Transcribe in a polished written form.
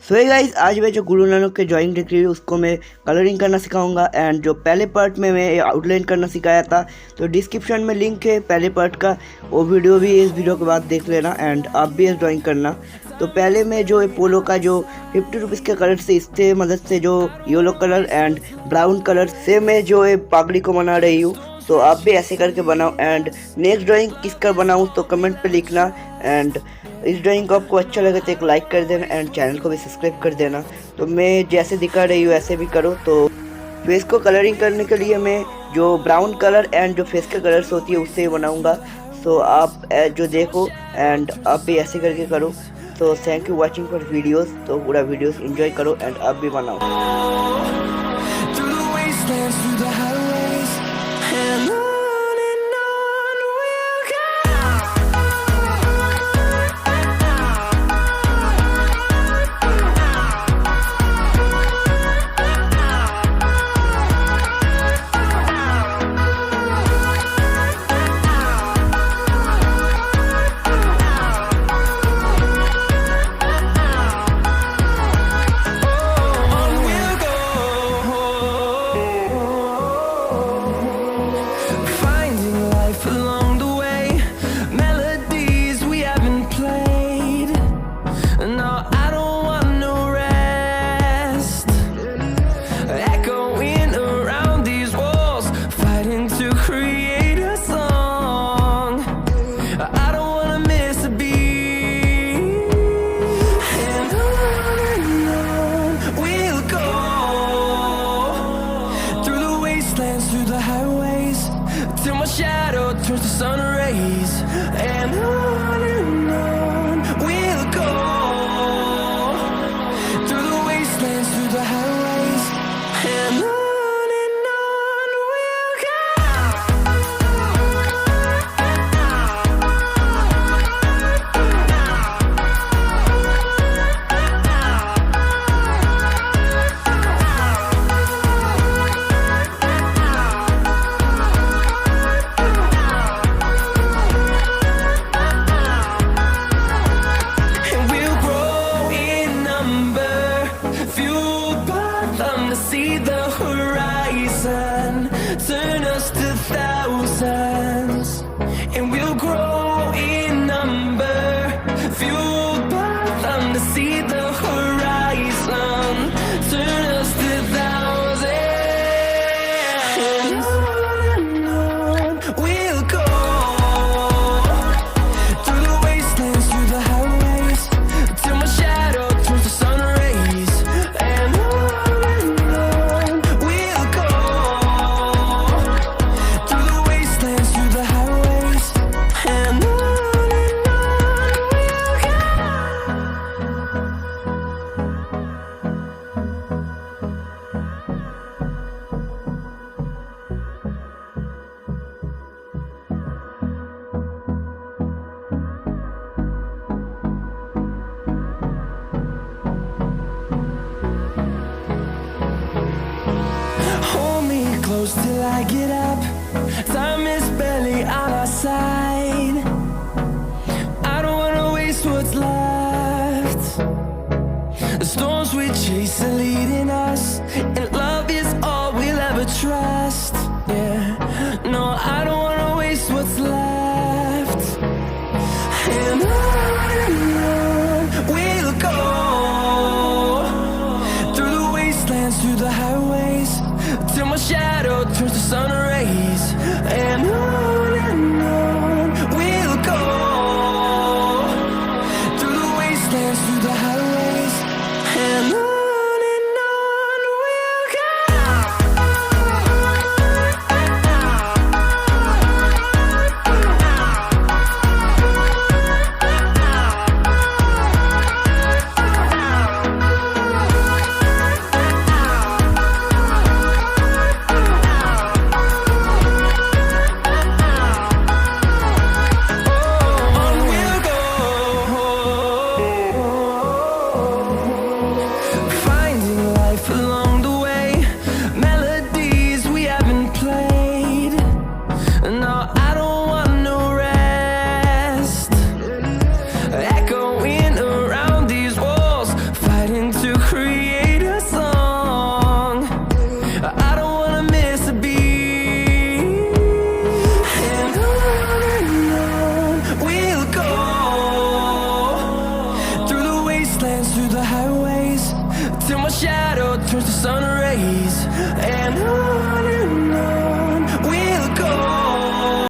सो hey guys, आज मैं जो गुरु नानक के ड्राइंग दिख रही है उसको मैं कलरिंग करना सिखाऊंगा। एंड जो पहले पार्ट में मैं आउटलाइन करना सिखाया था तो डिस्क्रिप्शन में लिंक है पहले पार्ट का, वो वीडियो भी इस वीडियो के बाद देख लेना एंड आप भी इस ड्राइंग करना। तो पहले मैं जो पोलो का जो 50 रुपीज़ के कलर से इससे मदद से जो yellow colour and brown colour से मैं जो पागड़ी को बना रही हूँ। तो आप भी ऐसे करके बनाओ। एंड नेक्स्ट ड्राइंग किसका बनाऊँ तो कमेंट पे लिखना। एंड इस ड्राइंग को आपको अच्छा लगे तो एक लाइक कर देना एंड चैनल को भी सब्सक्राइब कर देना। तो मैं जैसे दिखा रही हूँ ऐसे भी करो। तो फेस को कलरिंग करने के लिए मैं जो ब्राउन कलर एंड जो फेस के कलर्स होती है उससे ही बनाऊँगा। सो आप जो देखो एंड आप भी ऐसे करके करो। तो thank you watching for videos. तो पूरा वीडियोस एंजॉय करो एंड आप भी बनाओ। Through the highways, till my shadow turns to sun rays, and on we'll go. Through the wastelands, through the highways, and on we'll go. See the horizon, turn us to thousands, and we'll grow in number, fueled by them. To see the horizon, turn us to thousands, and on we'll go. Through the wastelands, through the highways, till my shadow turns to sun rays, and close till I get up. Time is barely on our side. I don't wanna waste what's left. The storms we chase are leading us, and love is all we'll ever trust. Yeah, no, I don't wanna waste what's left. And on we'll go. Through the wastelands, through the highways, till my shadow turns to sun rays, and on we'll go. Through the wastelands, through the highways, and on we'll go. shadow turns to sun rays, and on